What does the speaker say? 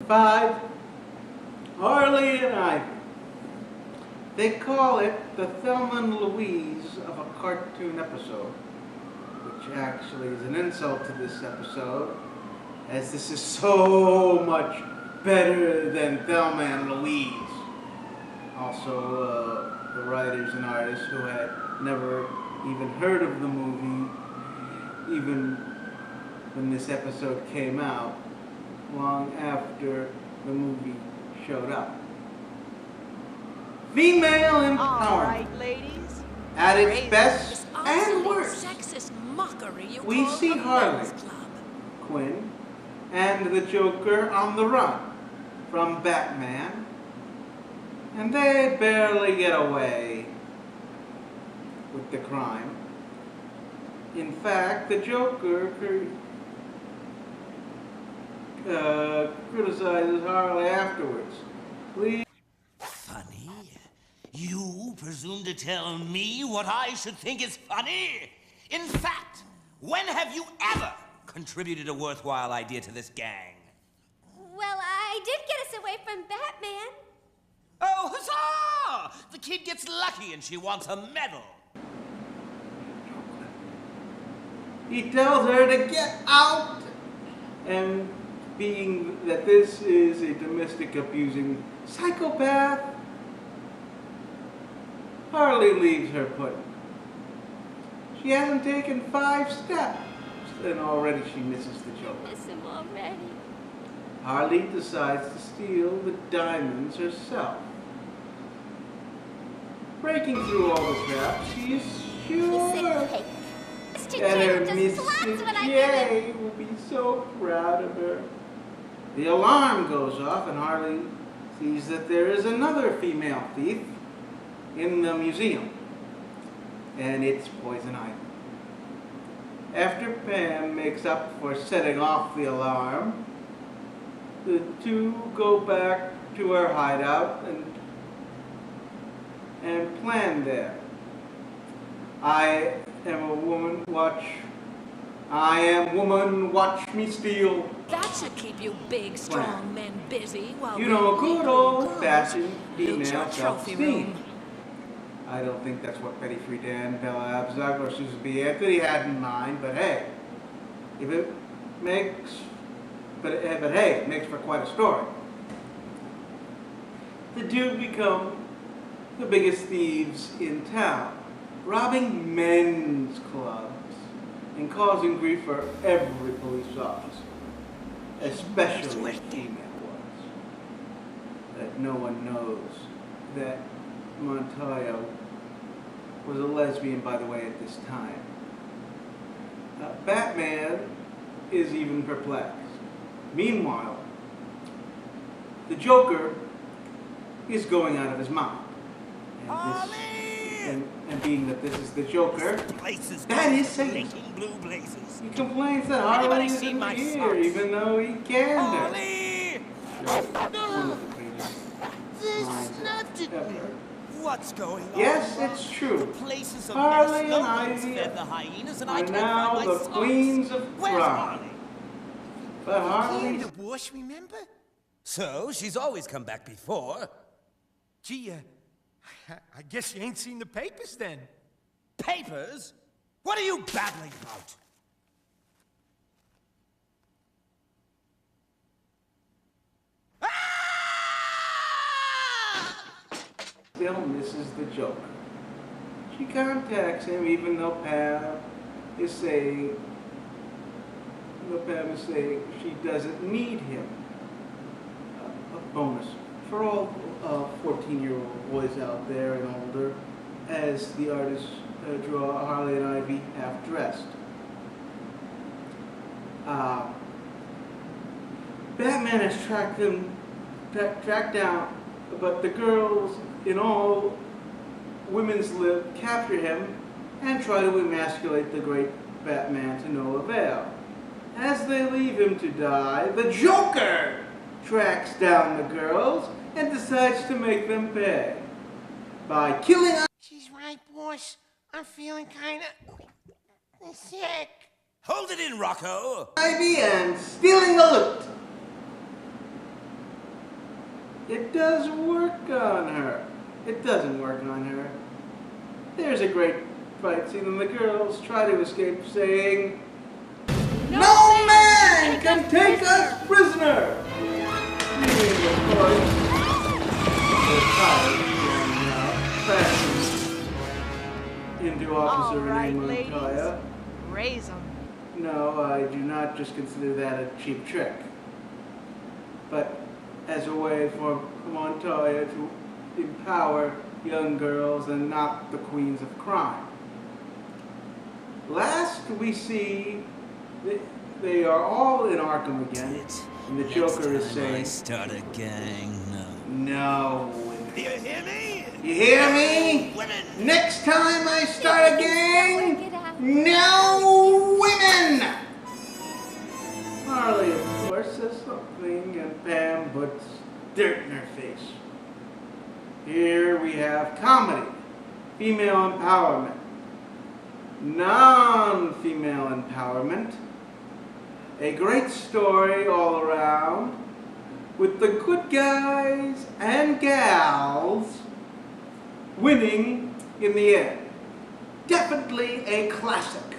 5, Harley and Ivy. They call it the Thelma and Louise of a cartoon episode, which actually is an insult to this episode, as this is so much better than Thelma and Louise. Also, the writers and artists who had never even heard of the movie, even when this episode came out, long after the movie showed up. Female empowerment. All right, ladies. At its best and worst. Sexist mockery you We call see a Harley, men's club. Quinn, and the Joker on the run from Batman, and they barely get away with the crime. In fact, the Joker criticizes Harley afterwards. Please. Funny? You presume to tell me what I should think is funny? In fact, when have you ever contributed a worthwhile idea to this gang? Well, I did get us away from Batman. Oh, huzzah! The kid gets lucky and she wants a medal. He tells her to get out, and being that this is a domestic abusing psychopath, Harley leaves her put. She hasn't taken 5 steps, and already she misses the Joker. I miss him already. Harley decides to steal the diamonds herself. Breaking through all the traps, she is sure that her Mr. J will be so proud of her. The alarm goes off and Harley sees that there is another female thief in the museum, and it's Poison Ivy. After Pam makes up for setting off the alarm, the two go back to her hideout and plan there. I am woman, watch me steal. That should keep you big, strong men busy while You know, good old-fashioned loot your female trophy self-esteem. room. I don't think that's what Betty Friedan, Bella Abzug, or Susan B. Anthony had in mind, but hey, if it makes, it makes for quite a story. The two become the biggest thieves in town, robbing men's clubs and causing grief for every police officer, especially female ones. That no one knows that Montoya was a lesbian, by the way, at this time. Batman is even perplexed. Meanwhile, the Joker is going out of his mind. And being that this is the Joker, that is Satan. He complains that Harley isn't here, even though he canned her. One of the greatest minds ever. What's going on? Yes, it's true. The place is a Harley mess. No and one's Ivy fed the hyenas, and I are can't now find my the socks. queens of Where's crime. Harley? But Harley... The bush, remember? So, she's always come back before. Gee, I guess you ain't seen the papers then. Papers? What are you babbling about? Still misses the Joker. She contacts him even though Pam is saying she doesn't need him. A bonus for all 14-year-old boys out there and older, as the artists draw Harley and Ivy half-dressed. Batman has tracked down, but the girls in all women's lib capture him and try to emasculate the great Batman to no avail. As they leave him to die, the Joker tracks down the girls and decides to make them pay by killing... She's right, boss. I'm feeling kinda sick. Hold it in, Rocco! Ivy and stealing the loot. it does work on her. It doesn't work on her. There's a great fight scene and the girls try to escape saying, "No man can take us prisoner!" Meaning, of course, they're tired and fashioned into Officer Renee Montoya. Raise them. No, I do not just consider that a cheap trick, but as a way for Montoya to empower young girls and not the queens of crime. Last we see, they are all in Arkham again, and the Joker is saying, "Start a gang, no. You hear me? You hear me? Women! Next time I start a gang, no women!" Harley, of course, says something, and Pam puts dirt in her face. Here we have comedy, female empowerment, non-female empowerment, a great story all around, with the good guys and gals winning in the end. Definitely a classic.